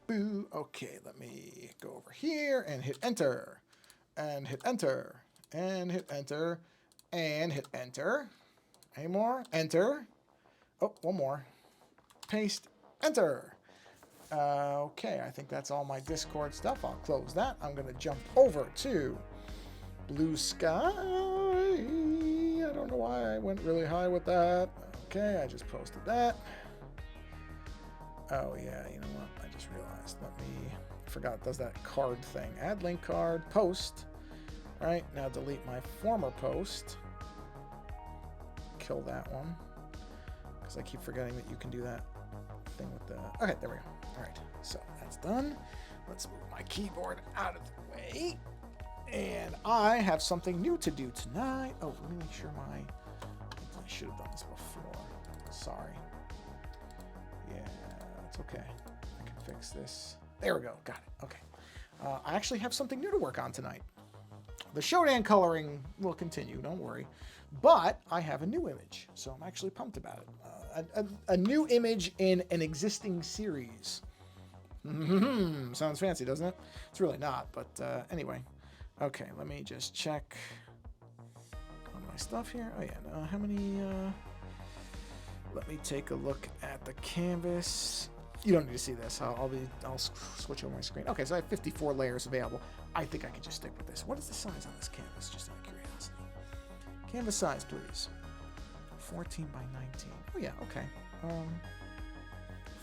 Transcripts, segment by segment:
Boo. Okay, let me go over here and hit enter. And hit enter. And hit enter. And hit enter. Any more? Enter. Oh, one more. Paste. Enter. Okay, I think that's all my Discord stuff. I'll close that. I'm going to jump over to Blue Sky. I don't know why I went really high with that. Okay, I just posted that. Oh, yeah, you know what? I just realized. I forgot it does that card thing. Add link card, post. All right, now delete my former post. Kill that one. Because I keep forgetting that you can do that thing with the... Okay, there we go. All right, so that's done. Let's move my keyboard out of the way. And I have something new to do tonight. Oh, let me make sure I should have done this before. Sorry. Yeah, it's okay. I can fix this. There we go. Got it. Okay. I actually have something new to work on tonight. The Shodan coloring will continue, don't worry. But I have a new image, so I'm actually pumped about it. A new image in an existing series. Sounds fancy, doesn't it? It's really not, but anyway. Okay, let me just check on my stuff here. Oh yeah, no, how many? Let me take a look at the canvas. You don't need to see this. I'll switch over my screen. Okay, so I have 54 layers available. I think I can just stick with this. What is the size on this canvas? Just out of curiosity. Canvas size, please. 14 by 19. Oh yeah, okay.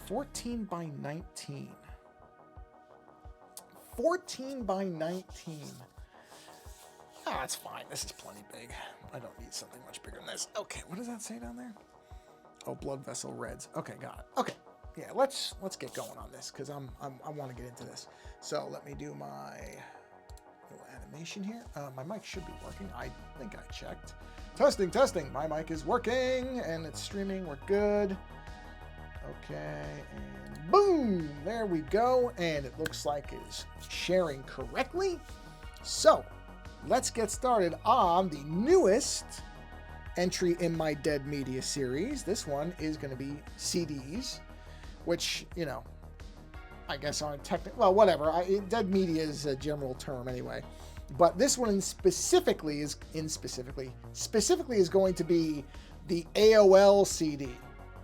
14 by 19. 14 by 19. Ah, that's fine. This is plenty big. I don't need something much bigger than this. Okay, what does that say down there? Oh, blood vessel reds. Okay, got it. Okay, yeah, let's get going on this because I want to get into this. So let me do my little animation here. My mic should be working. I think I checked. Testing, testing. My mic is working and it's streaming. We're good. Okay, and boom, there we go. And it looks like it's sharing correctly. So let's get started on the newest entry in my Dead Media series. This one is going to be CDs, which, you know, I guess aren't technical. Well, whatever. Dead Media is a general term anyway. But this one specifically is going to be the AOL CD.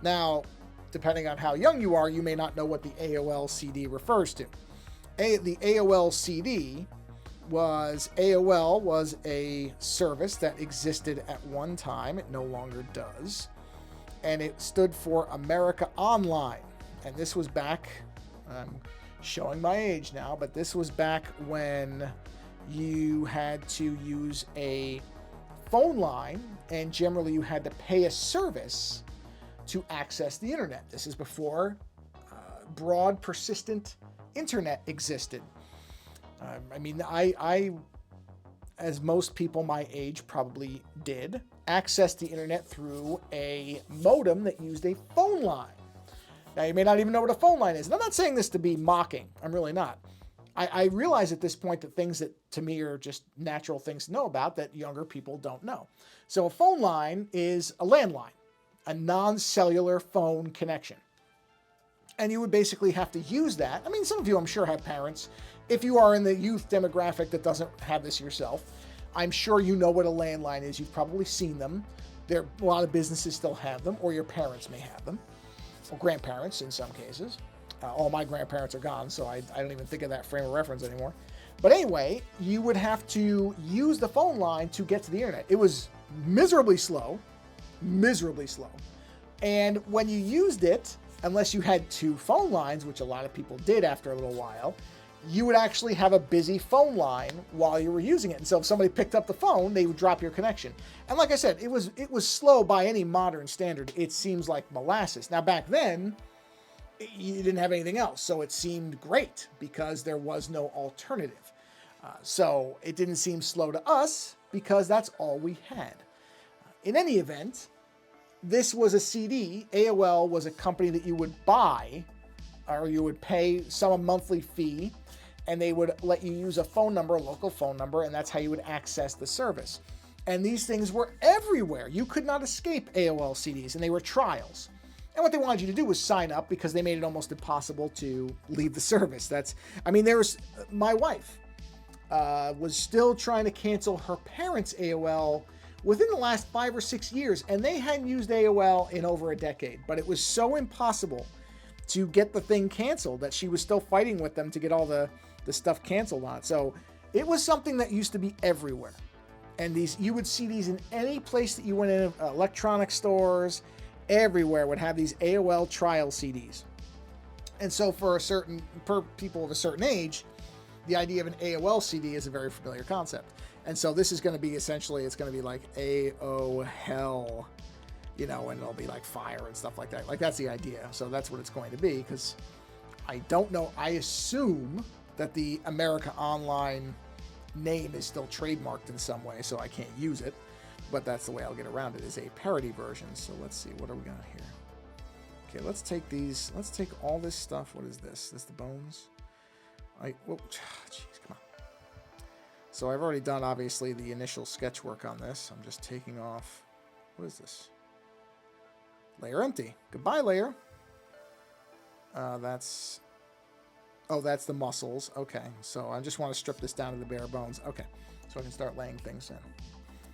Now, depending on how young you are, you may not know what the AOL CD refers to. The AOL CD AOL was a service that existed at one time. It no longer does. And it stood for America Online. And this was back, I'm showing my age now, but this was back when you had to use a phone line, and generally you had to pay a service to access the internet. This is before broad, persistent internet existed. I, as most people my age probably did, access the internet through a modem that used a phone line. Now, you may not even know what a phone line is. And I'm not saying this to be mocking. I'm really not. I realize at this point that things that to me are just natural things to know about that younger people don't know. So a phone line is a landline, a non-cellular phone connection. And you would basically have to use that. I mean, some of you, I'm sure, have parents. If you are in the youth demographic that doesn't have this yourself, I'm sure you know what a landline is. You've probably seen them. A lot of businesses still have them, or your parents may have them, or grandparents in some cases. All my grandparents are gone, so I don't even think of that frame of reference anymore. But anyway, you would have to use the phone line to get to the internet. It was miserably slow. And when you used it, unless you had two phone lines, which a lot of people did after a little while, you would actually have a busy phone line while you were using it. And so if somebody picked up the phone, they would drop your connection. And like I said, it was slow by any modern standard. It seems like molasses. Now back then, you didn't have anything else, so it seemed great because there was no alternative. So it didn't seem slow to us because that's all we had. In any event, this was a CD. AOL was a company that you would buy, or you would pay some monthly fee, and they would let you use a phone number, a local phone number, and that's how you would access the service. And these things were everywhere. You could not escape AOL CDs, and they were trials. And what they wanted you to do was sign up because they made it almost impossible to leave the service. My wife was still trying to cancel her parents' AOL within the last 5 or 6 years, and they hadn't used AOL in over a decade. But it was so impossible to get the thing canceled that she was still fighting with them to get all the stuff canceled on it. So it was something that used to be everywhere. And you would see these in any place that you went in, electronic stores, everywhere would have these AOL trial CDs. And so for people of a certain age, the idea of an AOL CD is a very familiar concept. And so this is going to be essentially, it's going to be like AOL, and it'll be like fire and stuff like that. Like that's the idea. So that's what it's going to be, because I don't know. I assume that the America Online name is still trademarked in some way, so I can't use it. But that's the way I'll get around it, is a parody version. So let's see, what are we got here? Okay, let's take all this stuff. What is this? This the bones? Jeez, come on. So I've already done, obviously, the initial sketch work on this. I'm just taking off, what is this? Layer empty. Goodbye, layer. That's the muscles. Okay, so I just want to strip this down to the bare bones. Okay, so I can start laying things in.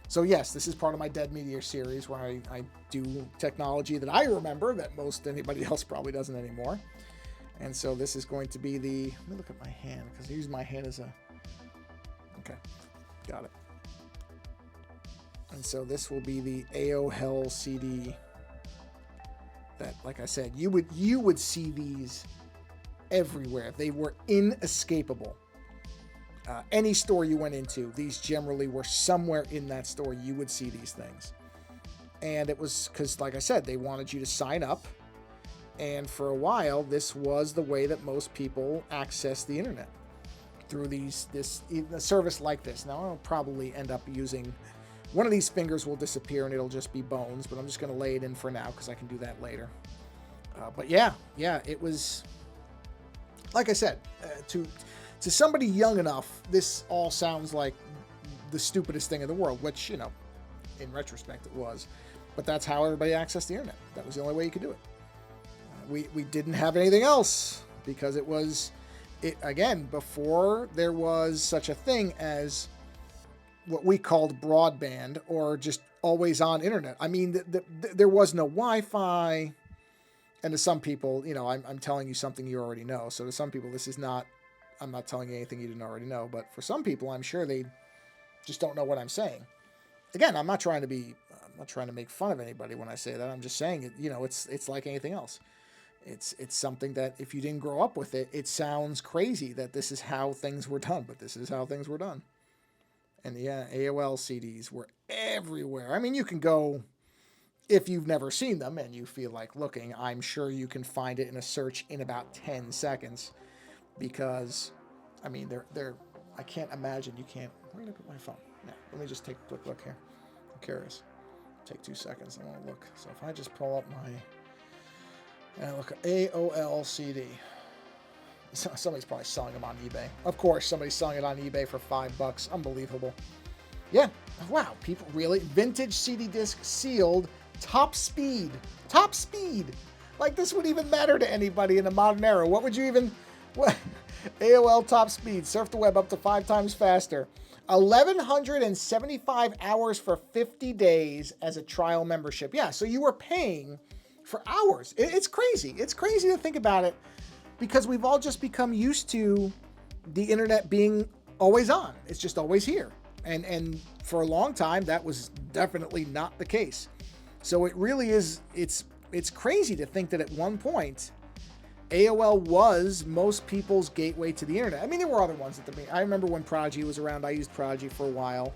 So yes, this is part of my Dead Meteor series where I do technology that I remember that most anybody else probably doesn't anymore. And so this is going to be let me look at my hand, because I use my hand as okay, got it. And so this will be the AOL CD that, like I said, you would see these everywhere. They were inescapable. Any store you went into, these generally were somewhere in that store. You would see these things. And it was because, like I said, they wanted you to sign up. And for a while, this was the way that most people access the internet, through a service like this. Now, I'll probably end up using, one of these fingers will disappear and it'll just be bones, but I'm just going to lay it in for now because I can do that later. But yeah, it was, like I said, to somebody young enough, this all sounds like the stupidest thing in the world, which, in retrospect it was. But that's how everybody accessed the internet. That was the only way you could do it. We didn't have anything else, because again, before there was such a thing as what we called broadband, or just always on internet. I mean, there was no Wi-Fi. And to some people, I'm telling you something you already know. So to some people, I'm not telling you anything you didn't already know. But for some people, I'm sure they just don't know what I'm saying. Again, I'm not trying to make fun of anybody when I say that. I'm just saying it. It's like anything else. It's something that if you didn't grow up with it, it sounds crazy that this is how things were done. But this is how things were done. And yeah, AOL CDs were everywhere. I mean, you can go, if you've never seen them and you feel like looking, I'm sure you can find it in a search in about 10 seconds. Because, I mean, I can't imagine you can't. Where did I put my phone? Yeah, let me just take a quick look here. I'm curious. Take 2 seconds. I want to look. So if I just pull up look at AOL CD. Somebody's probably selling them on eBay. Of course, somebody's selling it on eBay for $5. Unbelievable. Yeah. Wow. People really. Vintage CD disc sealed. Top speed. Like this would even matter to anybody in the modern era. What would you even... What? AOL top speed. Surf the web up to 5 times faster. 1,175 hours for 50 days as a trial membership. Yeah, so you were paying for hours. It's crazy. It's crazy to think about it, because we've all just become used to the internet being always on. It's just always here. And for a long time, that was definitely not the case. So it really is, it's crazy to think that at one point, AOL was most people's gateway to the internet. I mean, there were other ones I remember when Prodigy was around. I used Prodigy for a while.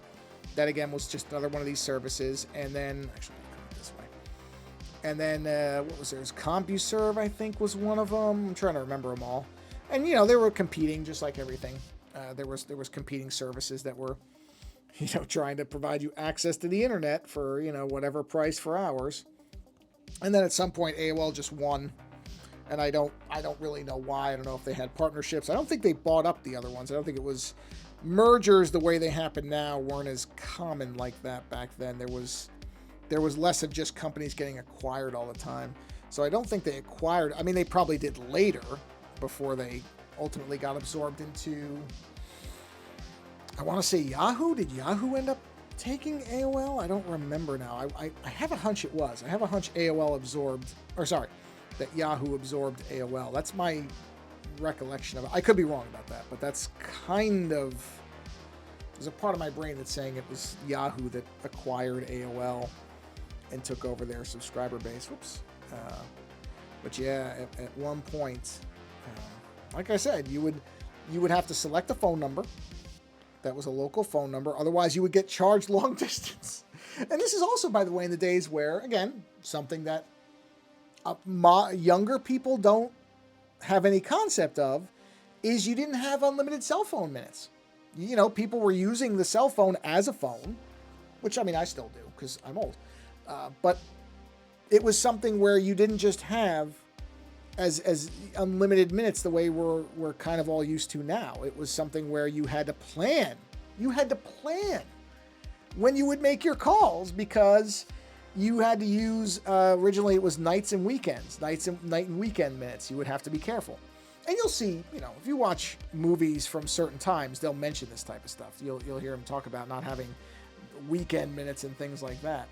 That again was just another one of these services. And then, actually, come this way. And then, what was there? CompuServe, I think, was one of them. I'm trying to remember them all. And, they were competing just like everything. There was competing services that were, trying to provide you access to the internet for, whatever price for hours. And then at some point, AOL just won. And I don't really know why. I don't know if they had partnerships. I don't think they bought up the other ones. I don't think it was mergers the way they happen now weren't as common like that back then. There was less of just companies getting acquired all the time. So I don't think they acquired. I mean, they probably did later, before they ultimately got absorbed into, I want to say Yahoo. Did Yahoo end up taking AOL? I don't remember now. I have a hunch it was. I have a hunch AOL absorbed, or sorry, that Yahoo absorbed AOL. That's my recollection of it. I could be wrong about that, but that's kind of, there's a part of my brain that's saying it was Yahoo that acquired AOL and took over their subscriber base. Whoops. But yeah, at one point, like I said, you would have to select a phone number that was a local phone number. Otherwise, you would get charged long distance. And this is also, by the way, in the days where, again, something that younger people don't have any concept of, is you didn't have unlimited cell phone minutes. You know, people were using the cell phone as a phone, which, I mean, I still do because I'm old. But it was something where you didn't just have as unlimited minutes the way we're kind of all used to now. It was something where you had to plan. You had to plan when you would make your calls, because you had to use, originally it was night and weekend minutes. You would have to be careful. And you'll see, you know, if you watch movies from certain times, they'll mention this type of stuff. You'll hear them talk about not having weekend minutes and things like that.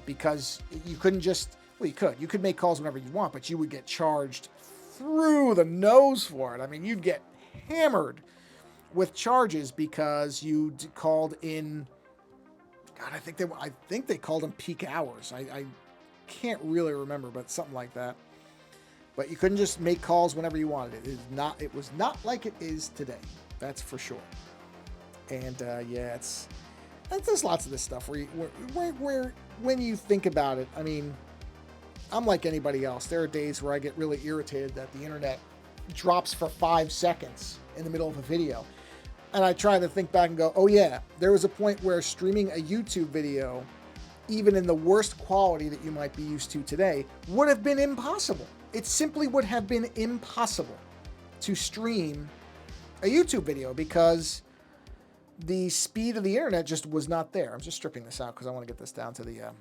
Because you couldn't just, well, you could make calls whenever you want, but you would get charged through the nose for it. I mean, you'd get hammered with charges because you called in, God, I think they called them peak hours. I can't really remember, but something like that. But you couldn't just make calls whenever you wanted. It was not like it is today. That's for sure. And yeah, there's lots of this stuff where when you think about it, I mean, I'm like anybody else. There are days where I get really irritated that the internet drops for 5 seconds in the middle of a video. And I try to think back and go, oh yeah, there was a point where streaming a YouTube video, even in the worst quality that you might be used to today, would have been impossible. It simply would have been impossible to stream a YouTube video because the speed of the internet just was not there. I'm just stripping this out because I want to get this down to the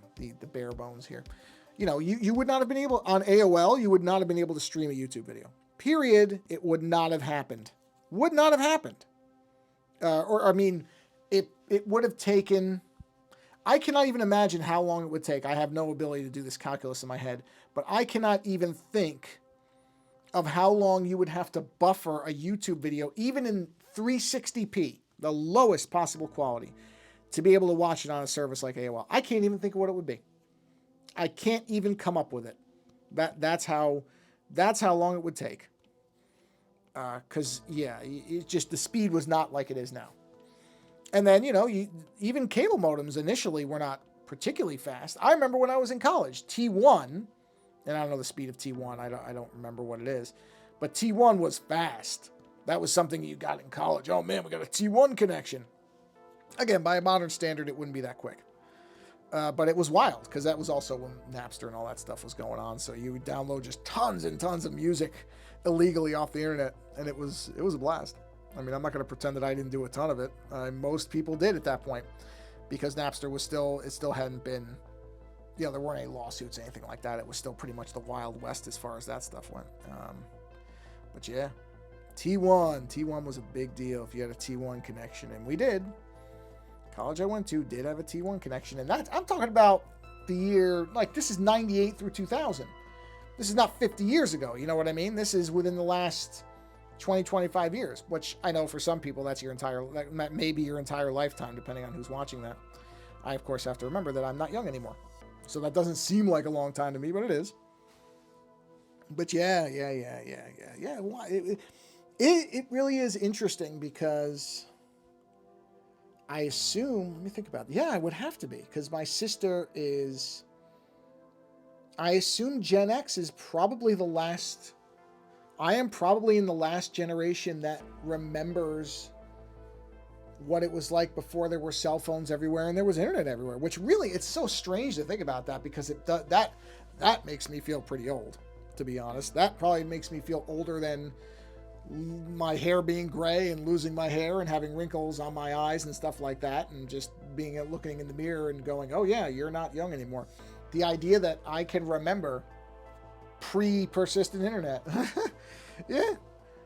bare bones here. You know, you would not have been able, on AOL, you would not have been able to stream a YouTube video. Period. It would not have happened. Would not have happened. It would have taken, I cannot even imagine how long it would take. I have no ability to do this calculus in my head, but I cannot even think of how long you would have to buffer a YouTube video, even in 360p, the lowest possible quality, to be able to watch it on a service like AOL. I can't even think of what it would be. I can't even come up with it. That's how long it would take. Because yeah, it just, the speed was not like it is now. And then, you know, even cable modems initially were not particularly fast. I remember when I was in college, T1, and I don't know the speed of T1. I don't remember what it is, but T1 was fast. That was something you got in college. Oh man, we got a T1 connection. Again, by a modern standard, it wouldn't be that quick. But it was wild because that was also when Napster and all that stuff was going on. So you would download just tons and tons of music illegally off the internet, and it was a blast. I mean, I'm not going to pretend that I didn't do a ton of it. Most people did at that point because Napster was still hadn't been, you know, there weren't any lawsuits or anything like that. It was still pretty much the Wild West as far as that stuff went. But yeah, T1 was a big deal if you had a T1 connection, and we did. College I went to did have a T1 connection, and I'm talking about the year, like, this is 98 through 2000. This is not 50 years ago, you know what I mean? This is within the last 20, 25 years, which I know for some people that may be your entire lifetime, depending on who's watching that. I, of course, have to remember that I'm not young anymore. So that doesn't seem like a long time to me, but it is. But yeah. It really is interesting because I assume, let me think about it. Yeah, I would have to be, because my sister is, I assume Gen X is probably the last, I am probably in the last generation that remembers what it was like before there were cell phones everywhere and there was internet everywhere, which really, it's so strange to think about that, because that makes me feel pretty old, to be honest. That probably makes me feel older than my hair being gray and losing my hair and having wrinkles on my eyes and stuff like that, and just looking in the mirror and going, oh yeah, you're not young anymore. The idea that I can remember pre-persistent internet. Yeah,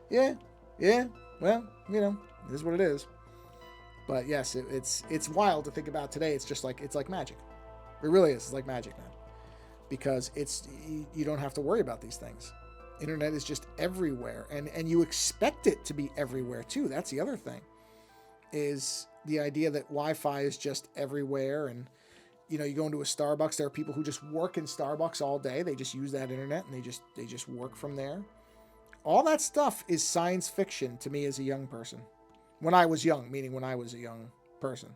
yeah, yeah. Well, you know, it is what it is. But yes, it's wild to think about today. It's like magic. It really is. It's like magic now because you don't have to worry about these things. Internet is just everywhere, and you expect it to be everywhere too. That's the other thing, is the idea that Wi-Fi is just everywhere. And you know, you go into a Starbucks, there are people who just work in Starbucks all day. They just use that internet and they just work from there. All that stuff is science fiction to me as a young person. When I was young, meaning when I was a young person.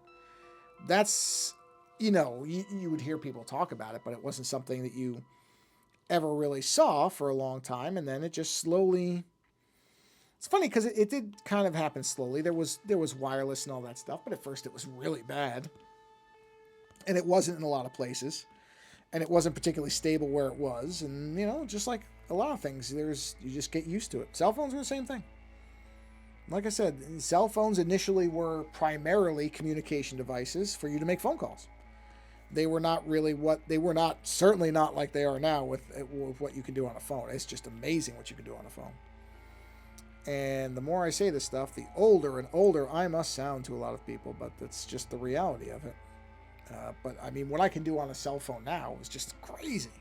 That's, you know, you would hear people talk about it, but it wasn't something that you ever really saw for a long time. And then it just slowly... It's funny because it did kind of happen slowly. There was wireless and all that stuff, but at first it was really bad. And it wasn't in a lot of places. And it wasn't particularly stable where it was. And, you know, just like a lot of things, you just get used to it. Cell phones are the same thing. Like I said, cell phones initially were primarily communication devices for you to make phone calls. They were not really certainly not like they are now with what you can do on a phone. It's just amazing what you can do on a phone. And the more I say this stuff, the older and older I must sound to a lot of people, but that's just the reality of it. But I mean, what I can do on a cell phone now is just crazy.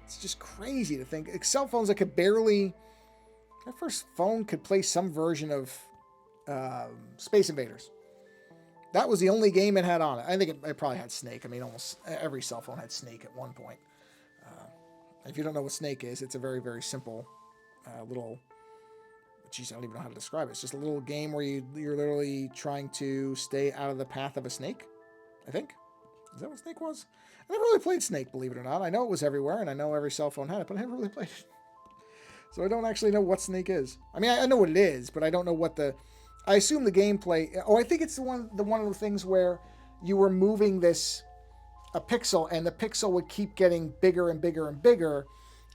It's just crazy to think. Cell phones that could barely... My first phone could play some version of Space Invaders. That was the only game it had on it. I think it probably had Snake. I mean, almost every cell phone had Snake at one point. If you don't know what Snake is, it's a very, very simple little... Geez, I don't even know how to describe it. It's just a little game where you're literally trying to stay out of the path of a snake, I think. Is that what Snake was? I never really played Snake, believe it or not. I know it was everywhere, and I know every cell phone had it, but I never really played it. So I don't actually know what Snake is. I mean, I know what it is, but I don't know what I assume the gameplay... Oh, I think it's the one of the things where you were moving a pixel, and the pixel would keep getting bigger and bigger and bigger,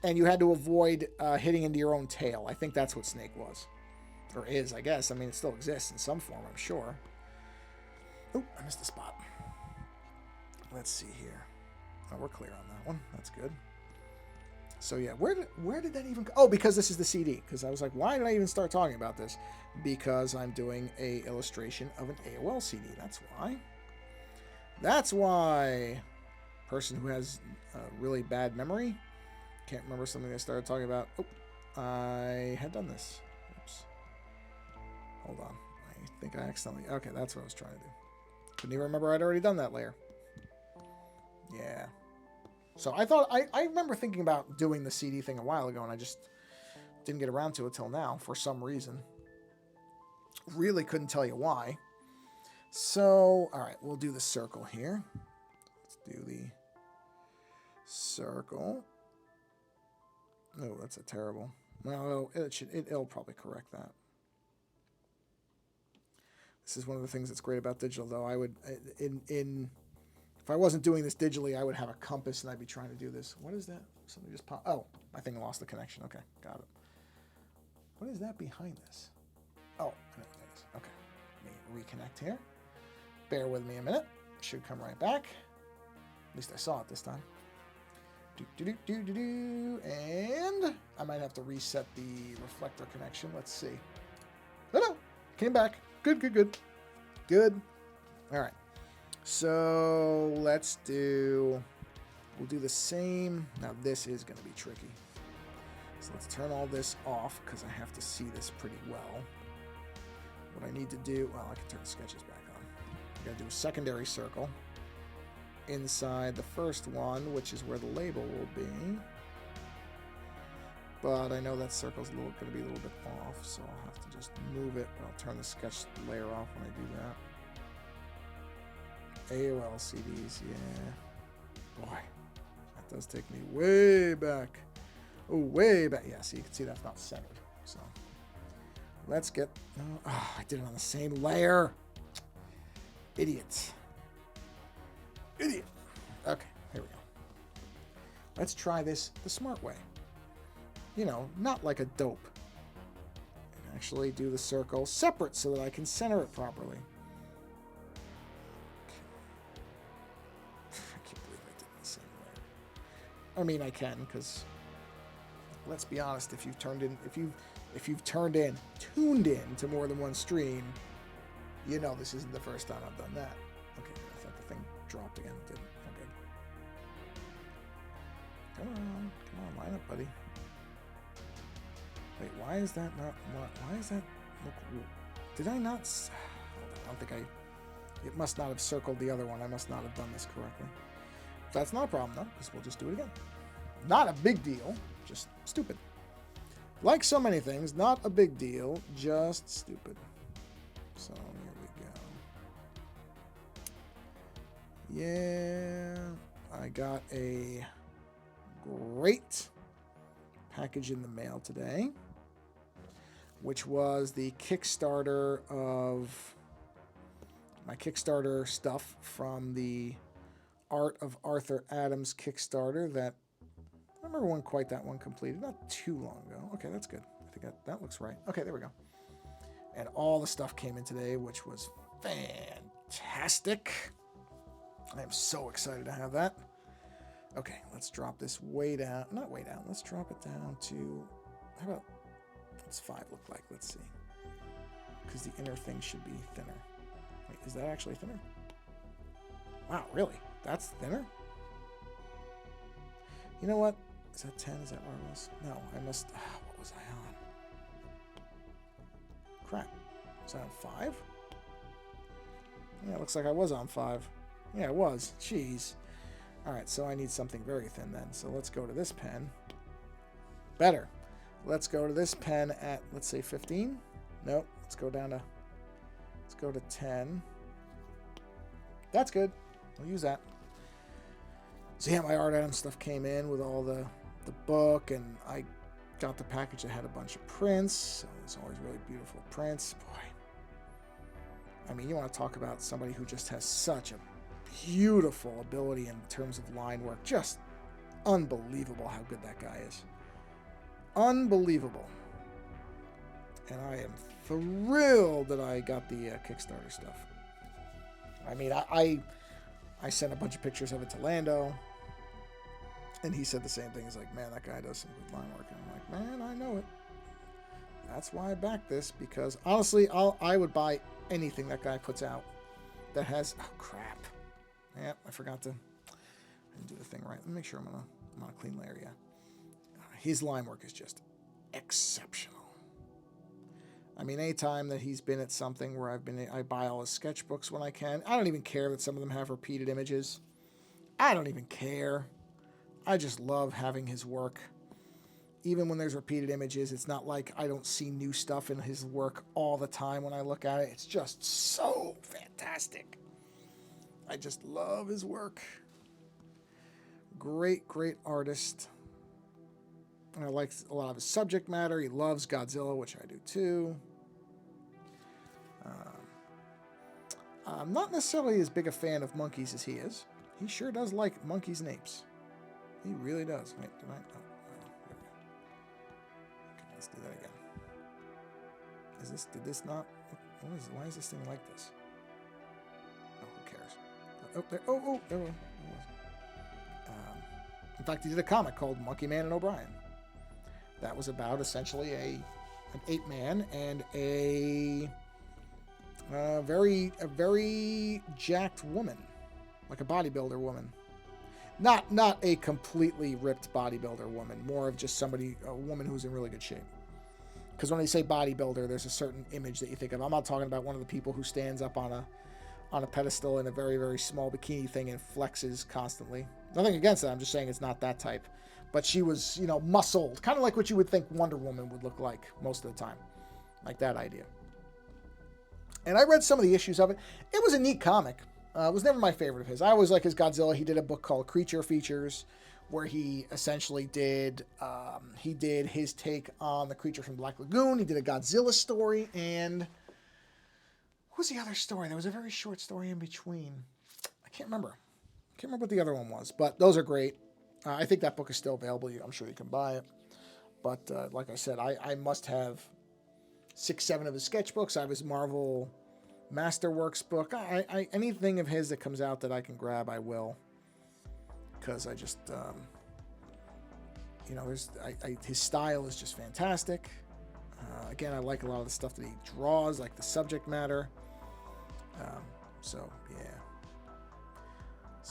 and you had to avoid hitting into your own tail. I think that's what Snake was. Or is, I guess. I mean, it still exists in some form, I'm sure. Oh, I missed a spot. Let's see here. Oh, we're clear on that one. That's good. So yeah, where did that even go? Oh, because this is the CD. Because I was like, why did I even start talking about this? Because I'm doing a illustration of an AOL CD. That's why. That's why. Person who has a really bad memory. Can't remember something I started talking about. Oh, I had done this. Oops. Hold on. I think I accidentally... Okay, that's what I was trying to do. Couldn't even remember I'd already done that layer. Yeah. So I thought, I remember thinking about doing the CD thing a while ago, and I just didn't get around to it till now for some reason. Really couldn't tell you why. So, all right, we'll do the circle here. Let's do the circle. Oh, that's a terrible. Well, it'll probably correct that. This is one of the things that's great about digital, though. I would, if I wasn't doing this digitally, I would have a compass and I'd be trying to do this. What is that? Something just popped. Oh, my thing lost the connection. Okay, got it. What is that behind this? Oh, I know what that is. Okay, let me reconnect here. Bear with me a minute. Should come right back. At least I saw it this time. And I might have to reset the reflector connection. Let's see. No, came back. Good. All right. So we'll do the same. Now this is going to be tricky. So let's turn all this off because I have to see this pretty well. What I need to do, well, I can turn the sketches back on. I got to do a secondary circle inside the first one, which is where the label will be. But I know that circle's going to be a little bit off, so I'll have to just move it. But I'll turn the sketch layer off when I do that. AOL CDs, yeah. Boy, that does take me way back. Oh, way back. Yeah, so you can see that's not centered. So let's get... Oh, I did it on the same layer. Idiot. Okay, here we go. Let's try this the smart way. You know, not like a dope. And actually do the circle separate so that I can center it properly. I can't believe I did it the same way. I mean, I can, because let's be honest, if you've tuned in to more than one stream, you know this isn't the first time I've done that. Okay, I thought the thing dropped again. It didn't. Okay. Come on, line up, buddy. Wait, why is that not? Why is that? Look, did I not? Hold on, I don't think I. It must not have circled the other one. I must not have done this correctly. That's not a problem though, because we'll just do it again. Not a big deal, just stupid. Like so many things, not a big deal, just stupid. So here we go. Yeah, I got a great package in the mail today, which was the Kickstarter of my Kickstarter stuff from the Art of Arthur Adams Kickstarter that I remember one quite that one completed not too long ago. Okay, that's good. I think that looks right. Okay, there we go. And all the stuff came in today, which was fantastic. I am so excited to have that. Okay, let's drop this way down. Not way down. Let's drop it down to, how about, what's 5 look like? Let's see. Because the inner thing should be thinner. Wait, is that actually thinner? Wow, really? That's thinner? You know what? Is that 10? Is that where I was? No, I must... what was I on? Crap. Was I on 5? Yeah, it looks like I was on 5. Yeah, it was. Jeez. Alright, so I need something very thin then. So let's go to this pen. Better. Let's go to this pen at, let's say, 15. Nope. Let's go down to... Let's go to 10. That's good. I'll use that. So yeah, my Art Adams stuff came in with all the book, and I got the package that had a bunch of prints. So it's always really beautiful prints. Boy, I mean, you want to talk about somebody who just has such a beautiful ability in terms of line work. Just unbelievable how good that guy is. Unbelievable. And I am thrilled that I got the Kickstarter stuff. I mean, I sent a bunch of pictures of it to Lando, and he said the same thing. He's like, man, that guy does some good line work. And I'm like, man, I know it. That's why I backed this, because honestly, I would buy anything that guy puts out that has... Oh, crap. Yeah, I forgot to... I didn't do the thing right. Let me make sure I'm on a clean layer, yeah. His line work is just exceptional. I mean, anytime that he's been at something where I buy all his sketchbooks when I can. I don't even care that some of them have repeated images. I don't even care. I just love having his work. Even when there's repeated images, it's not like I don't see new stuff in his work all the time when I look at it. It's just so fantastic. I just love his work. Great, great artist. And I like a lot of his subject matter. He loves Godzilla, which I do too. I'm not necessarily as big a fan of monkeys as he is. He sure does like monkeys and apes. He really does. Wait, did I? Oh, there we go. Okay, let's do that again. Did this not? Why is this thing like this? Oh, who cares? Oh, there. Oh, there it was. In fact, he did a comic called Monkey Man and O'Brien. That was about essentially an ape man and a very jacked woman, like a bodybuilder woman. Not a completely ripped bodybuilder woman, more of just a woman who's in really good shape. Because when they say bodybuilder, there's a certain image that you think of. I'm not talking about one of the people who stands up on a pedestal in a very, very small bikini thing and flexes constantly. Nothing against that. I'm just saying it's not that type. But she was, muscled, kind of like what you would think Wonder Woman would look like most of the time. Like that idea. And I read some of the issues of it. It was a neat comic. It was never my favorite of his. I always like his Godzilla. He did a book called Creature Features, where he essentially did his take on the creature from Black Lagoon. He did a Godzilla story, and what was the other story? There was a very short story in between. I can't remember what the other one was, but those are great. I think that book is still available. I'm sure you can buy it. But like I said, I must have 6-7 of his sketchbooks. I have his Marvel Masterworks book. Anything of his that comes out that I can grab, I will. Because I just, you know, his style is just fantastic. Again, I like a lot of the stuff that he draws, like the subject matter. So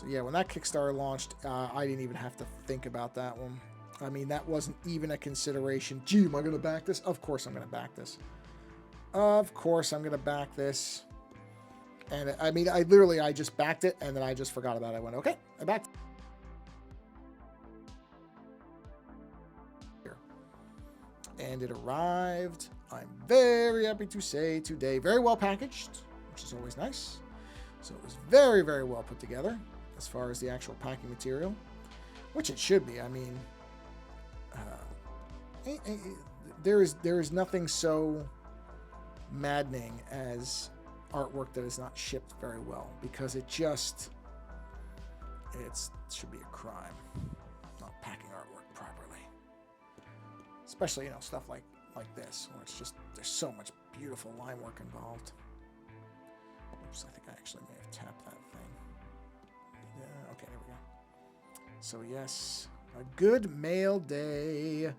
yeah, when that Kickstarter launched, I didn't even have to think about that one. I mean, that wasn't even a consideration. Gee, am I going to back this? Of course I'm going to back this. Of course I'm going to back this. And I mean, I just backed it, and then I just forgot about it. I went, okay, I backed it. And it arrived, I'm very happy to say, today. Very well packaged, which is always nice. So it was very, very well put together as far as the actual packing material, which it should be. I mean, there is nothing so maddening as artwork that is not shipped very well, because it should be a crime not packing artwork properly, especially, you know, stuff like this, where it's just, there's so much beautiful line work involved. Oops, I think I actually may have tapped that thing. Yeah, okay, there we go. So yes, a good mail day.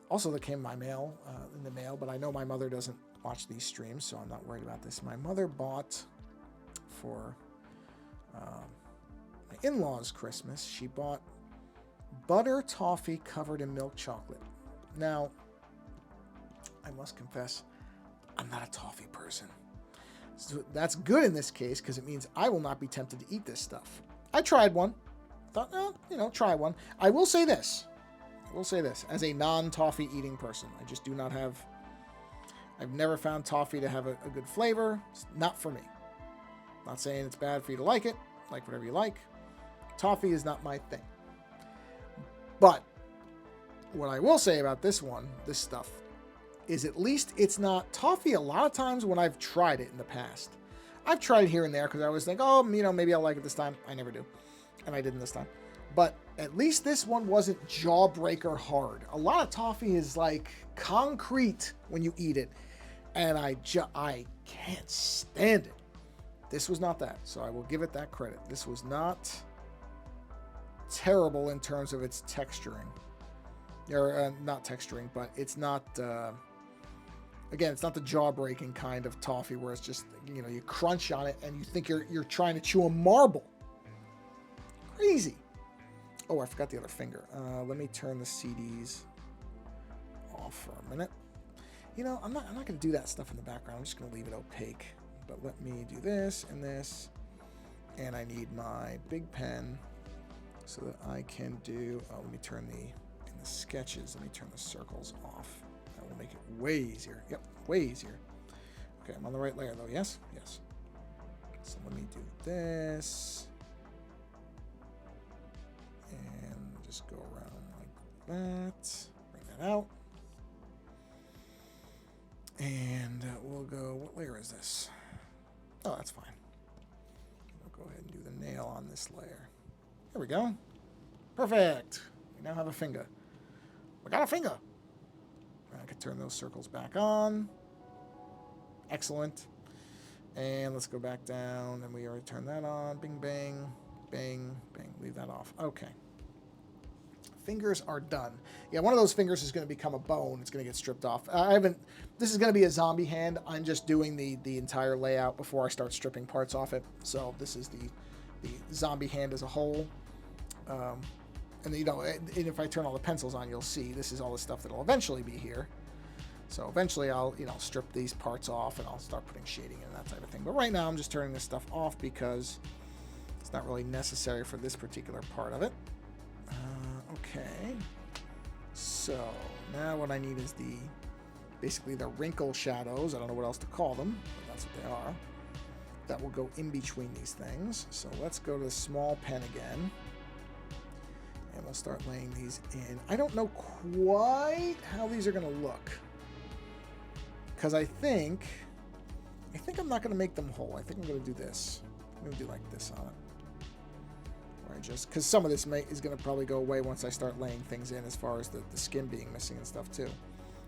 Also, there came my mail in the mail, but I know my mother doesn't watch these streams, so I'm not worried about this. My mother bought for my in-laws' Christmas, she bought butter toffee covered in milk chocolate. Now, I must confess, I'm not a toffee person. So that's good in this case, because it means I will not be tempted to eat this stuff. I tried one. Thought, you know, try one. I will say this. As a non-toffee eating person, I just do not have... I've never found toffee to have a good flavor. It's not for me. Not saying it's bad for you to like it. Like whatever you like. Toffee is not my thing. But what I will say about this stuff, is at least it's not toffee. A lot of times when I've tried it in the past, I've tried it here and there because I always think, oh, you know, maybe I'll like it this time. I never do. And I didn't this time. But at least this one wasn't jawbreaker hard. A lot of toffee is like concrete when you eat it. And I can't stand it. This was not that. So I will give it that credit. This was not terrible in terms of its texturing. Or not texturing, but it's not... Again, it's not the jaw-breaking kind of toffee where it's just, you know, you crunch on it and you think you're trying to chew a marble. Crazy. Oh, I forgot the other finger. Let me turn the CDs off for a minute. You know, I'm not going to do that stuff in the background. I'm just going to leave it opaque. But let me do this and this. And I need my big pen so that I can do... Oh, let me turn in the sketches, let me turn the circles off. That will make it way easier. Yep, way easier. Okay, I'm on the right layer though, yes? Yes. So let me do this. And just go around like that. Bring that out. And we'll go, what layer is this? Oh, that's fine. We'll go ahead and do the nail on this layer. There we go. Perfect. We now have a finger. We got a finger. I can turn those circles back on. Excellent. And let's go back down. And we already turned that on. Bing, bang, bang, bang. Leave that off. Okay. Fingers are done. Yeah, one of those fingers is going to become a bone. It's going to get stripped off. This is going to be a zombie hand. I'm just doing the entire layout before I start stripping parts off it. So this is the zombie hand as a whole. And you know, and if I turn all the pencils on, you'll see this is all the stuff that'll eventually be here. So eventually I'll, you know, strip these parts off and I'll start putting shading and that type of thing. But right now I'm just turning this stuff off because it's not really necessary for this particular part of it. Okay. So now what I need is basically the wrinkle shadows. I don't know what else to call them, but that's what they are. That will go in between these things. So let's go to the small pen again. And we'll start laying these in. I don't know quite how these are going to look. Because I think I'm not going to make them whole. I think I'm going to do this. I'm going to do like this on it. Where I just, because some of this is going to probably go away once I start laying things in as far as the skin being missing and stuff too.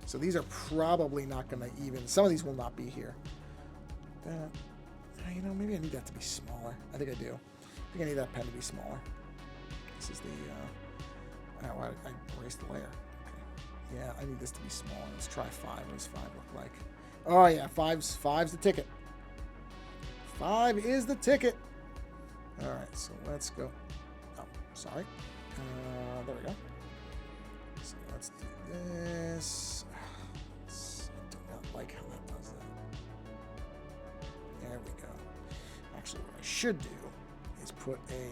So these are probably not going to even, some of these will not be here. You know, maybe I need that to be smaller. I think I do. I think I need that pen to be smaller. This is Oh, I erased the layer. Okay. Yeah, I need this to be small. Let's try 5. What does 5 look like? Oh, yeah, five's the ticket. 5 is the ticket. All right, so let's go. Oh, sorry. There we go. So let's do this. I do not like how that does that. There we go. Actually, what I should do is put a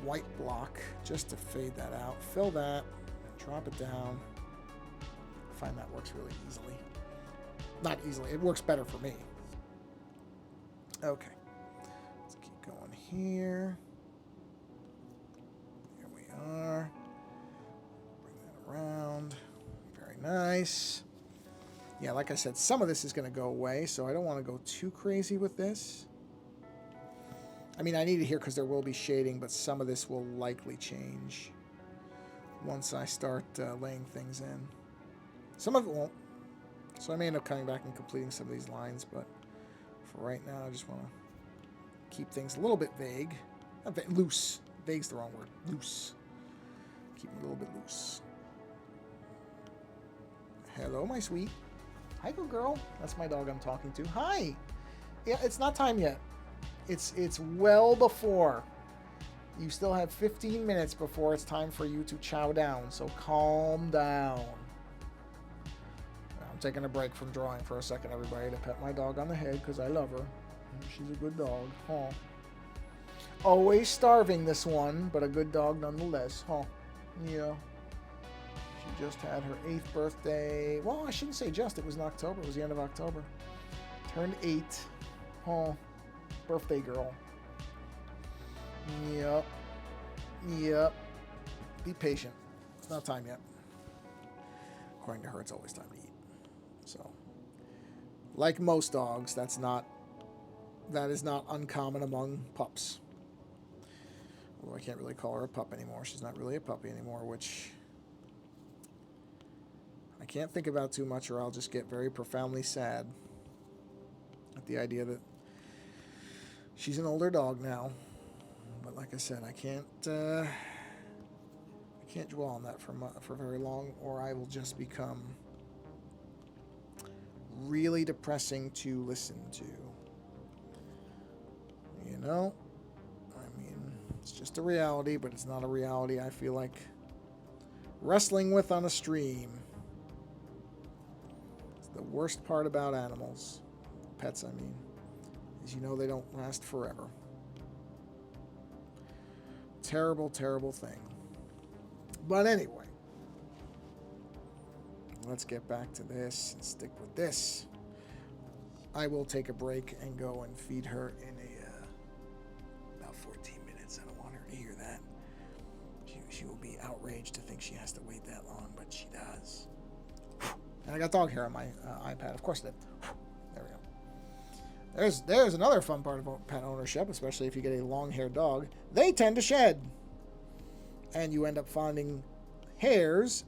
white block just to fade that out. Fill that, drop it down. I find that works really easily. Not easily, it works better for me. Okay. Let's keep going here. Here we are. Bring that around. Very nice. Yeah, like I said, some of this is going to go away, so I don't want to go too crazy with this. I mean, I need it here because there will be shading, but some of this will likely change once I start laying things in. Some of it won't. So I may end up coming back and completing some of these lines, but for right now, I just want to keep things a little bit vague. Loose. Vague's the wrong word. Loose. Keep them a little bit loose. Hello, my sweet. Hi, good girl. That's my dog I'm talking to. Hi. Yeah, it's not time yet. It's well before. You still have 15 minutes before it's time for you to chow down, so calm down. I'm taking a break from drawing for a second, everybody, to pet my dog on the head because I love her. She's a good dog. Huh. Always starving, this one, but a good dog nonetheless. Huh. Yeah. She just had her 8th birthday. Well, I shouldn't say just. It was in October. It was the end of October. Turned 8. Huh. Birthday girl. Yep. Yep. Be patient. It's not time yet. According to her, it's always time to eat. So, like most dogs, that is not uncommon among pups. Although I can't really call her a pup anymore. She's not really a puppy anymore, which I can't think about too much or I'll just get very profoundly sad at the idea that she's an older dog now. But like I said, I can't dwell on that for very long, or I will just become really depressing to listen to. You know? I mean, it's just a reality, but it's not a reality I feel like wrestling with on a stream. It's the worst part about animals. Pets, I mean. Is they don't last forever. Terrible, terrible thing. But anyway. Let's get back to this and stick with this. I will take a break and go and feed her in about 14 minutes. I don't want her to hear that. She will be outraged to think she has to wait that long, but she does. And I got dog hair on my iPad. Of course I did. There we go. There's another fun part about pet ownership, especially if you get a long-haired dog. They tend to shed. And you end up finding hairs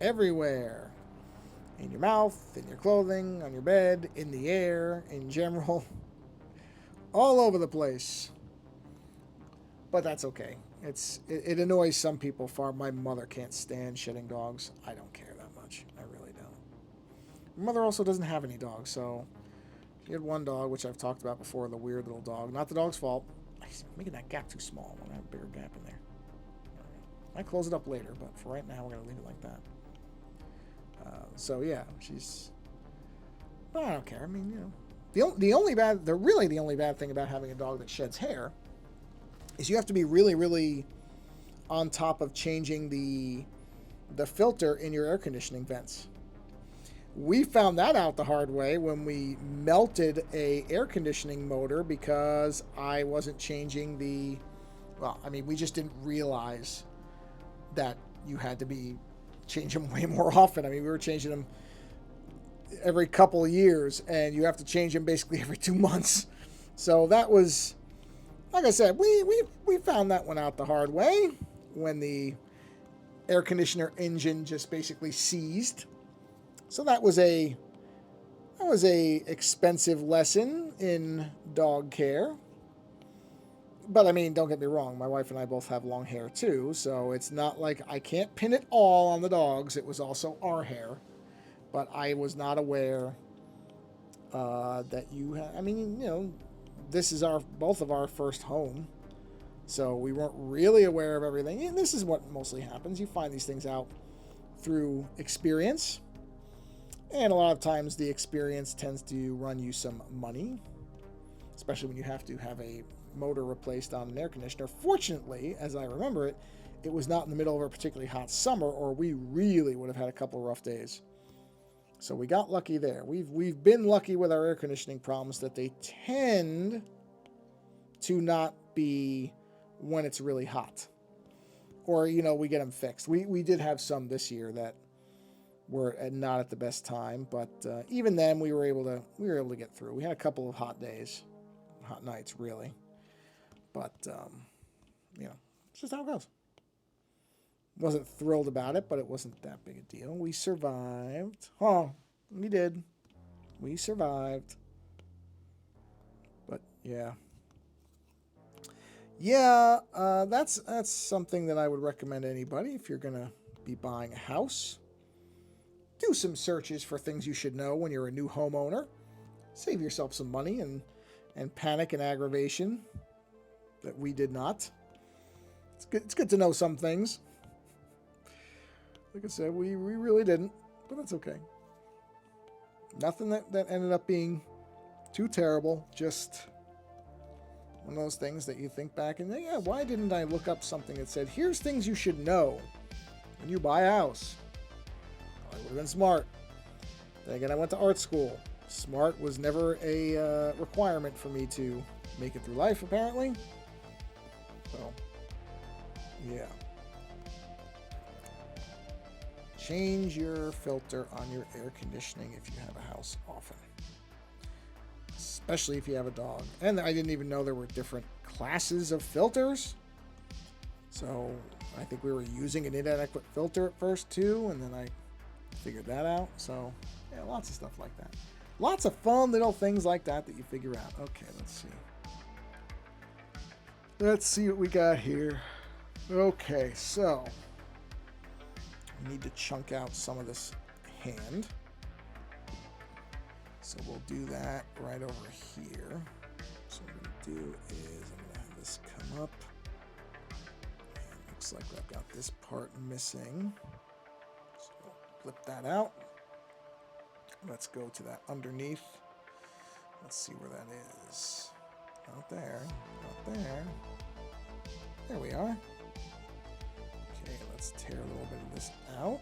everywhere. In your mouth, in your clothing, on your bed, in the air, in general. All over the place. But that's okay. It annoys some people far. My mother can't stand shedding dogs. I don't care that much. I really don't. My mother also doesn't have any dogs, so she had one dog, which I've talked about before, the weird little dog. Not the dog's fault. I'm making that gap too small. I want to have a bigger gap in there. I close it up later, but for right now, we're going to leave it like that. So yeah, but I don't care. I mean, the only bad thing about having a dog that sheds hair is you have to be really, really on top of changing the filter in your air conditioning vents. We found that out the hard way when we melted a air conditioning motor because I wasn't changing we just didn't realize that you had to change them way more often. I mean, we were changing them every couple of years, and you have to change them basically every 2 months. So that was, like I said, we found that one out the hard way when the air conditioner engine just basically seized. So that was a expensive lesson in dog care. But I mean, don't get me wrong, my wife and I both have long hair too, so it's not like I can't pin it all on the dogs. It was also our hair. But I was not aware that I mean, this is both of our first home. So we weren't really aware of everything. And this is what mostly happens. You find these things out through experience. And a lot of times the experience tends to run you some money, especially when you have to have a motor replaced on an air conditioner. Fortunately, as I remember it, it was not in the middle of a particularly hot summer, or we really would have had a couple of rough days. So we got lucky there. We've been lucky with our air conditioning problems that they tend to not be when it's really hot, or we get them fixed. We did have some this year that were not at the best time, but even then we were able to get through. We had a couple of hot days, hot nights really, but it's just how it goes. Wasn't thrilled about it, but it wasn't that big a deal. We survived. Oh, we did. We survived. But yeah. Yeah, that's something that I would recommend to anybody if you're going to be buying a house. Do some searches for things you should know when you're a new homeowner. Save yourself some money and panic and aggravation that we did not. It's good to know some things. Like I said, we really didn't, but that's okay. Nothing that ended up being too terrible, just one of those things that you think back and, yeah, why didn't I look up something that said, here's things you should know when you buy a house? I would have been smart. Then again, I went to art school. Smart was never a requirement for me to make it through life, apparently. So, yeah. Change your filter on your air conditioning if you have a house often. Especially if you have a dog. And I didn't even know there were different classes of filters. So I think we were using an inadequate filter at first too, and then I figured that out. So yeah, lots of stuff like that. Lots of fun little things like that you figure out. Okay, let's see. Let's see what we got here. Okay, so we need to chunk out some of this hand. So we'll do that right over here. So what I'm going to do is I'm going to have this come up. And it looks like I've got this part missing. So we'll flip that out. Let's go to that underneath. Let's see where that is. Not there. Not there. There we are. Okay, let's tear a little bit of this out.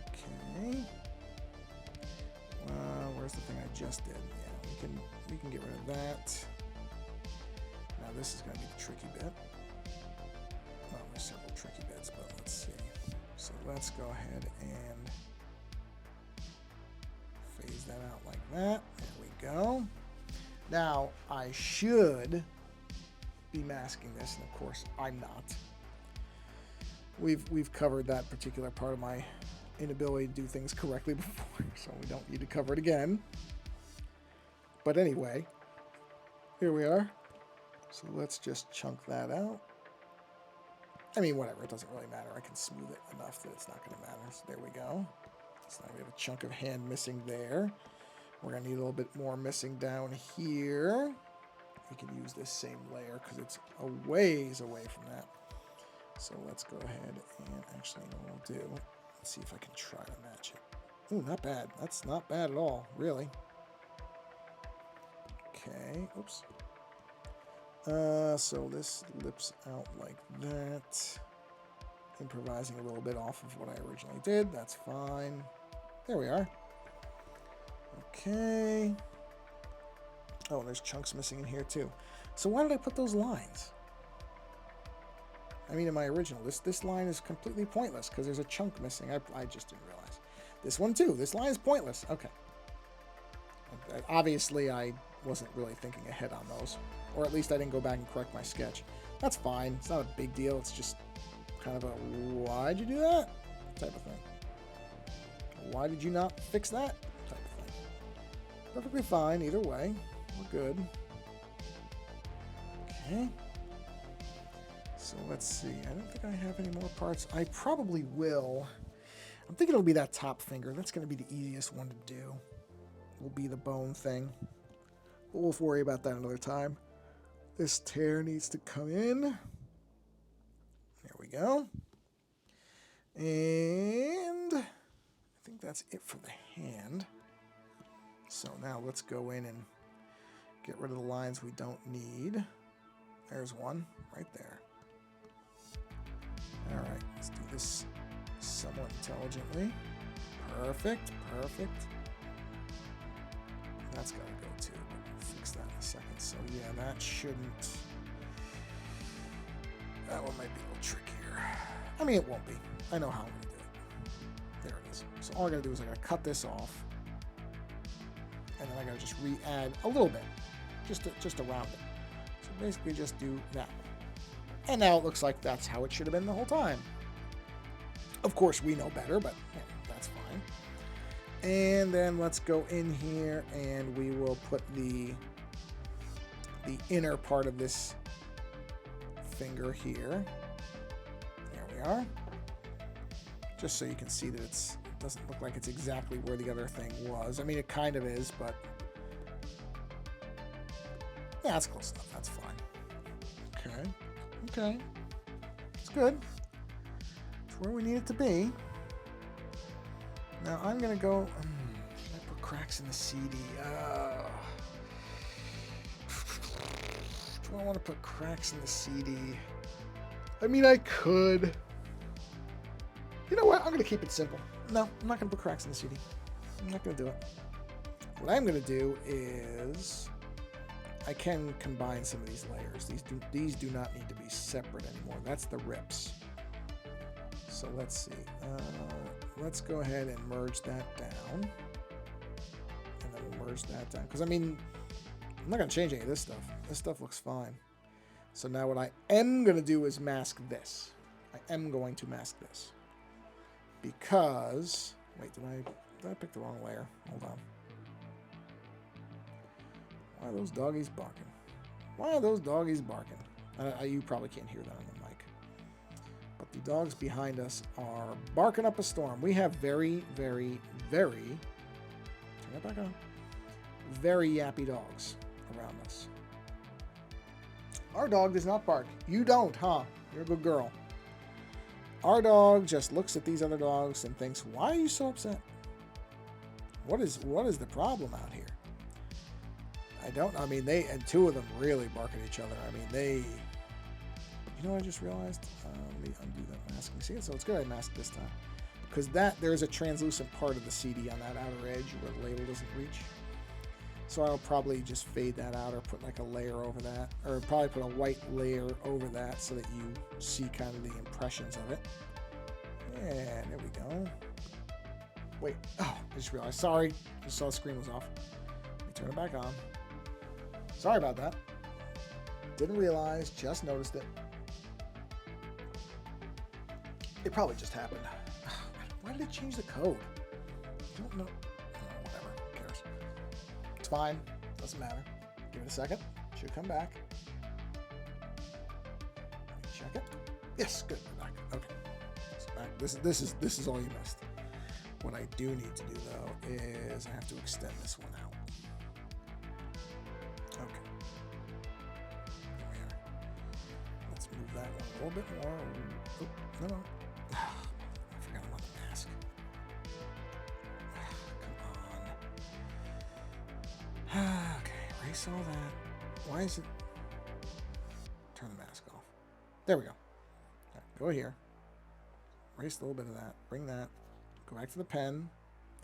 Okay. Where's the thing I just did? Yeah, we can get rid of that. Now this is going to be the tricky bit. Well, there's several tricky bits, but let's see. So let's go ahead and phase that out like that. There we go. Now I should be masking this, and of course I'm not. We've covered that particular part of my inability to do things correctly before, so we don't need to cover it again. But anyway, here we are. So let's just chunk that out. I mean, whatever, it doesn't really matter. I can smooth it enough that it's not going to matter. So there we go. So now we have a chunk of hand missing there. We're going to need a little bit more missing down here. We can use this same layer because it's a ways away from that. So let's go ahead and actually, you know what we'll do? Let's see if I can try to match it. Ooh, not bad. That's not bad at all, really. Okay, oops. So this lips out like that. Improvising a little bit off of what I originally did. That's fine. There we are. Okay. Oh, there's chunks missing in here too. So why did I put those lines? I mean, in my original, this line is completely pointless because there's a chunk missing. I just didn't realize. This one too. This line is pointless. Okay. Obviously, I wasn't really thinking ahead on those. Or at least I didn't go back and correct my sketch. That's fine. It's not a big deal. It's just kind of a, why'd you do that? Type of thing. Why did you not fix that? Type of thing. Perfectly fine either way. We're good. Okay. So let's see. I don't think I have any more parts. I probably will. I'm thinking it'll be that top finger. That's going to be the easiest one to do. Will be the bone thing. But we'll worry about that another time. This tear needs to come in. There we go. And I think that's it for the hand. So now let's go in and get rid of the lines we don't need. There's one right there. All right, let's do this somewhat intelligently. Perfect, perfect. That's got to go too, but we'll fix that in a second. So yeah, that shouldn't... That one might be a little trickier. I mean, it won't be. I know how I'm going to do it. There it is. So all I got to do is I got to cut this off. And then I got to just re-add a little bit, just around it. So basically just do that. And now it looks like that's how it should have been the whole time. Of course, we know better, but yeah, that's fine. And then let's go in here and we will put the inner part of this finger here. There we are. Just so you can see that it doesn't look like it's exactly where the other thing was. I mean, it kind of is, but yeah, that's close enough. That's fine. Okay. Okay. It's good. It's where we need it to be. Now I'm going to go... should I put cracks in the CD? Do I want to put cracks in the CD? I mean, I could. You know what? I'm going to keep it simple. No, I'm not going to put cracks in the CD. I'm not going to do it. What I'm going to do is... I can combine some of these layers. These do not need to be separate anymore. That's the rips. So let's see. Let's go ahead and merge that down. And then we'll merge that down. Because, I mean, I'm not going to change any of this stuff. This stuff looks fine. So now what I am going to do is mask this. I am going to mask this. Because... Wait, did I pick the wrong layer? Hold on. Why are those doggies barking? Why are those doggies barking? You probably can't hear that on the mic. But the dogs behind us are barking up a storm. We have very, very, very... Turn that back on. Very yappy dogs around us. Our dog does not bark. You don't, huh? You're a good girl. Our dog just looks at these other dogs and thinks, why are you so upset? What is the problem out here? I don't. I mean, and two of them really bark at each other. I mean, they. You know what I just realized? Let me undo that masking. See it? So it's good I masked this time, because there's a translucent part of the CD on that outer edge where the label doesn't reach. So I'll probably just fade that out or put like a layer over that, or probably put a white layer over that so that you see kind of the impressions of it. And there we go. Wait. Oh, I just realized. Sorry. Just saw the screen was off. Let me turn it back on. Sorry about that. Didn't realize, just noticed it. It probably just happened. Why did it change the code? I don't know. Oh, whatever. Who cares? It's fine. Doesn't matter. Give it a second. Should come back. Check it. Yes, good. We're back. Okay. It's back. This is all you missed. What I do need to do though is I have to extend this one out. Okay. There we are. Let's move that one a little bit more. Oh, no. I forgot about the mask. Come on. Okay, erase all that. Why is it... Turn the mask off. There we go. Right, go here. Erase a little bit of that. Bring that. Go back to the pen.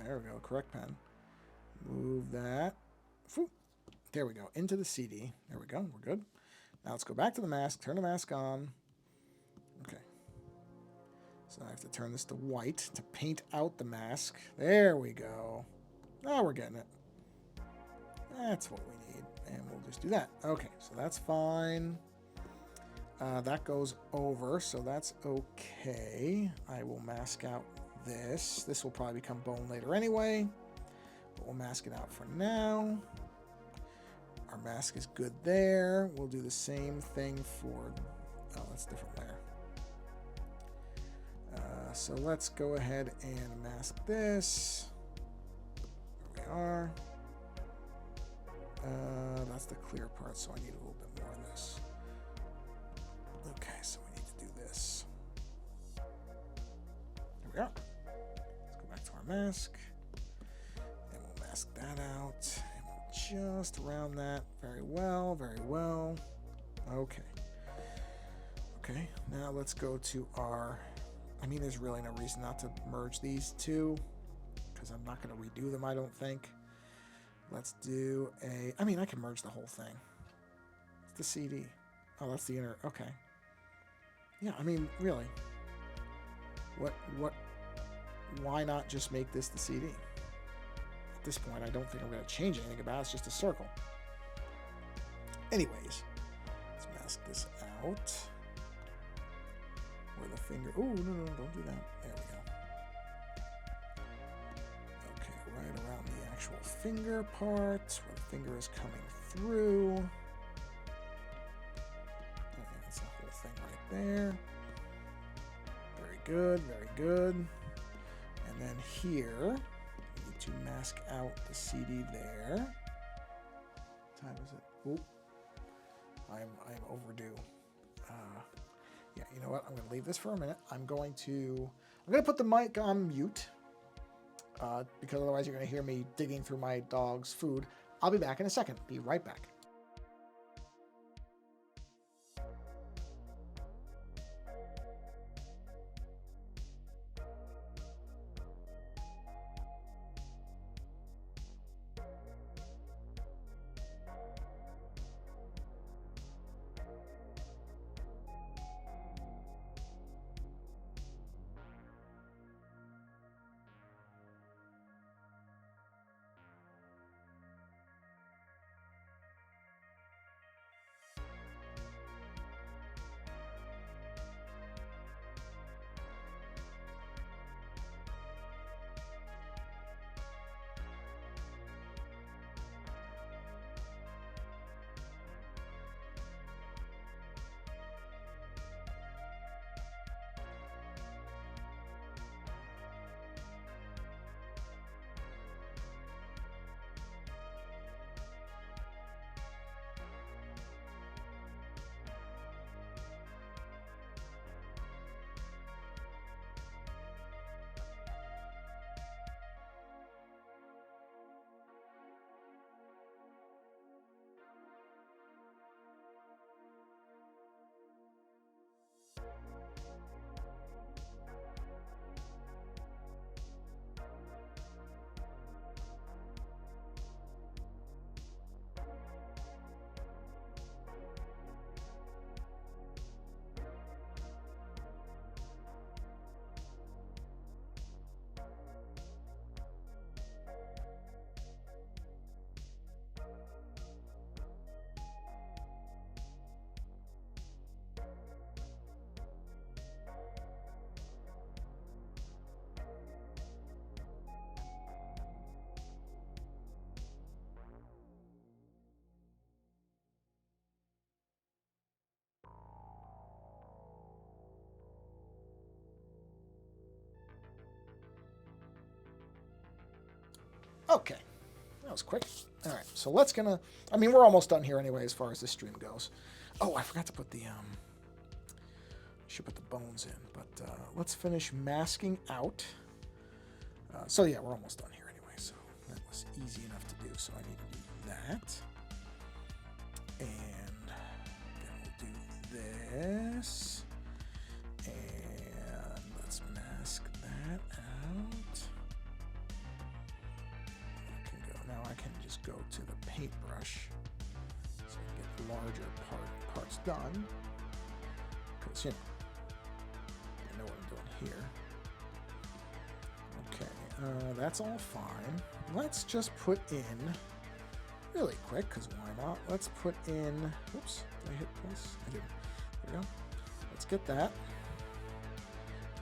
There we go. Correct pen. Move that. There we go. Into the CD. There we go. We're good. Now let's go back to the mask. Turn the mask on. Okay. So I have to turn this to white to paint out the mask. There we go. Now we're getting it. That's what we need. And we'll just do that. Okay. So that's fine. That goes over. So that's okay. I will mask out this. This will probably become bone later anyway. But we'll mask it out for now. Our mask is good there. We'll do the same thing for... Oh, that's a different layer. So let's go ahead and mask this. There we are. That's the clear part, so I need a little bit more of this. Okay, so we need to do this. There we are. Let's go back to our mask. And we'll mask that out. And we'll just round that very well, very well. Okay. Okay, now let's go to our... I mean, there's really no reason not to merge these two, because I'm not going to redo them, I don't think. Let's do a... I mean, I can merge the whole thing. It's the CD. Oh, that's the inner... Okay. Yeah, I mean, really. What... Why not just make this the CD? At this point, I don't think I'm going to change anything about it. It's just a circle. Anyways, let's mask this out. Where the finger... Oh, no, don't do that. There we go. Okay, right around the actual finger part, where the finger is coming through. Okay, that's the whole thing right there. Very good, very good. And then here, we need to mask out the CD there. What time is it? Oh, I'm overdue. Yeah, you know what? I'm going to leave this for a minute. I'm going to put the mic on mute because otherwise you're going to hear me digging through my dog's food. I'll be back in a second. Be right back. Okay, that was quick. All right, so I mean, we're almost done here anyway as far as this stream goes. Oh, I forgot to put should put the bones in, but let's finish masking out. So yeah, we're almost done here anyway, so that was easy enough to do. So I need to do that. And then we'll do this. And let's mask that out. Now I can just go to the paintbrush so I can get the larger parts done. Because, you know, I know what I'm doing here. Okay, that's all fine. Let's just put in, really quick, because why not? Let's put in, oops, did I hit plus? I didn't. There we go. Let's get that.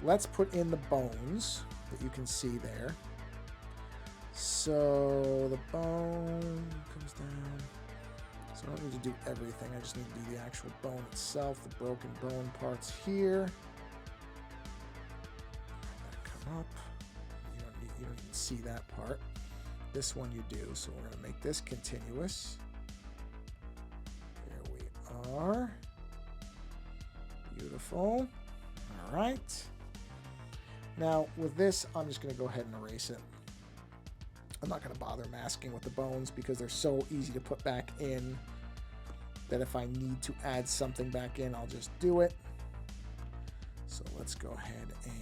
Let's put in the bones that you can see there. So the bone comes down. So I don't need to do everything. I just need to do the actual bone itself, the broken bone parts here. Come up. You don't even see that part. This one you do, so we're going to make this continuous. There we are. Beautiful. All right. Now, with this, I'm just going to go ahead and erase it. I'm not going to bother masking with the bones because they're so easy to put back in that if I need to add something back in, I'll just do it. So let's go ahead and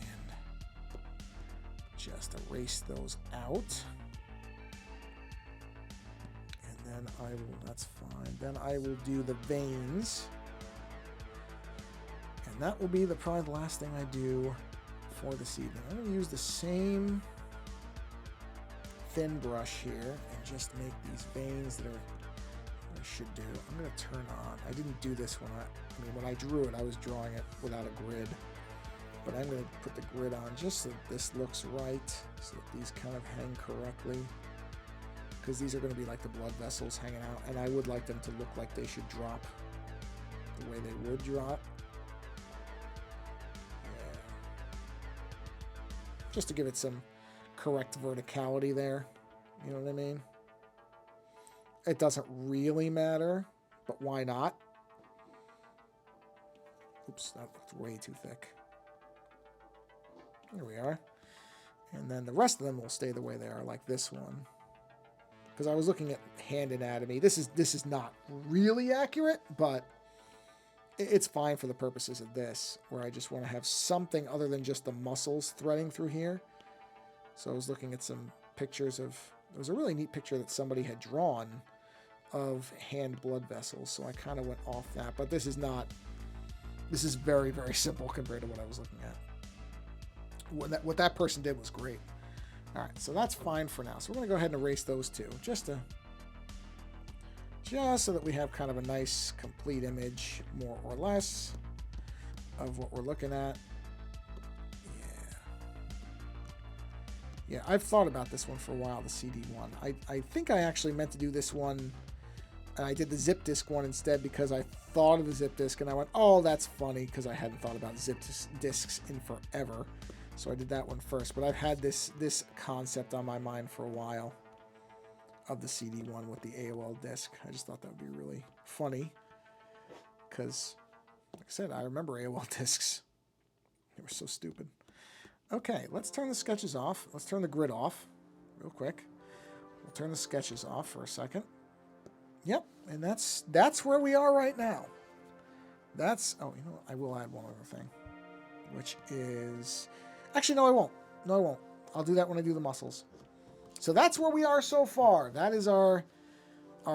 just erase those out. And then I will, that's fine. Then I will do the veins. And that will be probably the last thing I do for this evening. I'm going to use the same thin brush here and just make these veins that are what I should do. I'm going to turn on. I didn't do this when I drew it, I was drawing it without a grid. But I'm going to put the grid on just so that this looks right, so that these kind of hang correctly. Because these are going to be like the blood vessels hanging out, and I would like them to look like they should drop the way they would drop. Yeah. Just to give it some correct verticality there. You know what I mean? It doesn't really matter, but why not? Oops, that looked way too thick. There we are. And then the rest of them will stay the way they are, like this one. Because I was looking at hand anatomy. This is not really accurate, but it's fine for the purposes of this, where I just want to have something other than just the muscles threading through here. So I was looking at some pictures of, it was a really neat picture that somebody had drawn of hand blood vessels. So I kind of went off that, but this is not, this is very, very simple compared to what I was looking at. What that person did was great. All right, so that's fine for now. So we're going to go ahead and erase those two, just so that we have kind of a nice complete image, more or less, of what we're looking at. Yeah, I've thought about this one for a while, the CD one. I think I actually meant to do this one, and I did the zip disk one instead because I thought of the zip disk, and I went, oh, that's funny, because I hadn't thought about zip disks in forever. So I did that one first, but I've had this concept on my mind for a while of the CD one with the AOL disc. I just thought that would be really funny because, like I said, I remember AOL discs. They were so stupid. Okay, let's turn the sketches off. Let's turn the grid off real quick. We'll turn the sketches off for a second. Yep, and that's where we are right now. Oh, you know what? I will add one other thing, which is... Actually, no, I won't. No, I won't. I'll do that when I do the muscles. So that's where we are so far. That is our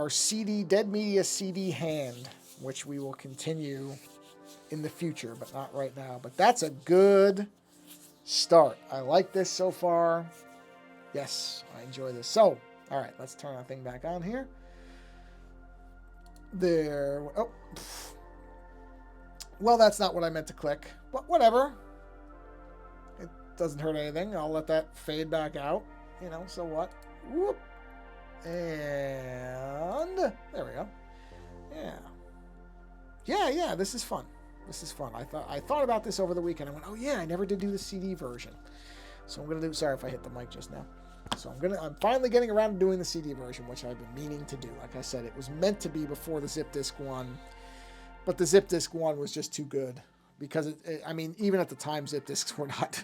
CD, Dead Media CD hand, which we will continue in the future, but not right now. But that's a good start. I like this so far. Yes, I enjoy this. So, all right, let's turn our thing back on here. There. Oh. Well, that's not what I meant to click, but whatever. It doesn't hurt anything. I'll let that fade back out. You know, so what? Whoop. And there we go. Yeah, this is fun. This is fun. I thought about this over the weekend. I went, oh yeah, I never did do the CD version. So I'm gonna do, sorry if I hit the mic just now. So I'm finally getting around to doing the CD version, which I've been meaning to do. Like I said, it was meant to be before the zip disk one, but the zip disk one was just too good because I mean, even at the time, zip disks were not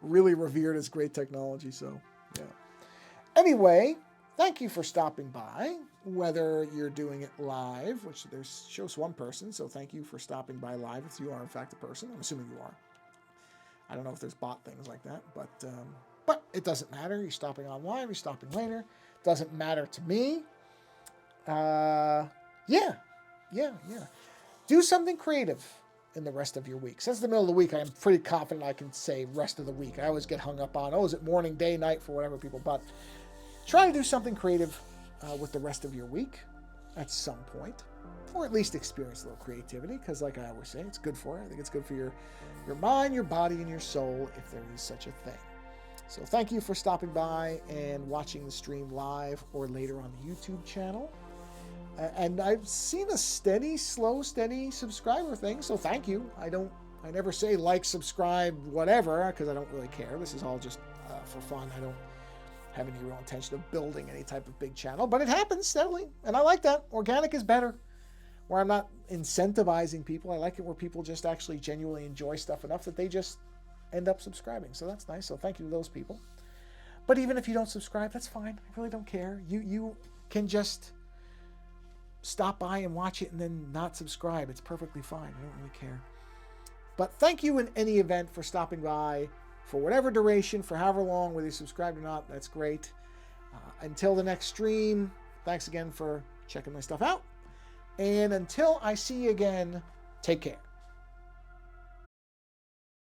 really revered as great technology. So yeah. Anyway, thank you for stopping by, whether you're doing it live, which shows one person, so thank you for stopping by live if you are in fact a person. I'm assuming you are. I don't know if there's bot things like that, but it doesn't matter. You're stopping on live, you're stopping later. Doesn't matter to me. Yeah. Do something creative in the rest of your week. Since the middle of the week, I'm pretty confident I can say rest of the week. I always get hung up on, is it morning, day, night, for whatever people, but try to do something creative with the rest of your week at some point, or at least experience a little creativity, because like I always say, it's good for you. I think it's good for your mind, your body, and your soul, if there is such a thing. So thank you for stopping by and watching the stream live or later on the YouTube channel. And I've seen a steady subscriber thing, so thank you. I never say like, subscribe, whatever, because I don't really care. This is all just for fun. I don't have any real intention of building any type of big channel, but it happens steadily, and I like that. Organic is better, where I'm not incentivizing people. I like it where people just actually genuinely enjoy stuff enough that they just end up subscribing. So that's nice. So thank you to those people. But even if you don't subscribe, that's fine. I really don't care. You can just stop by and watch it and then not subscribe. It's perfectly fine. I don't really care. But thank you in any event for stopping by for whatever duration, for however long, whether you subscribed or not. That's great. Until the next stream, thanks again for checking my stuff out. And until I see you again, take care.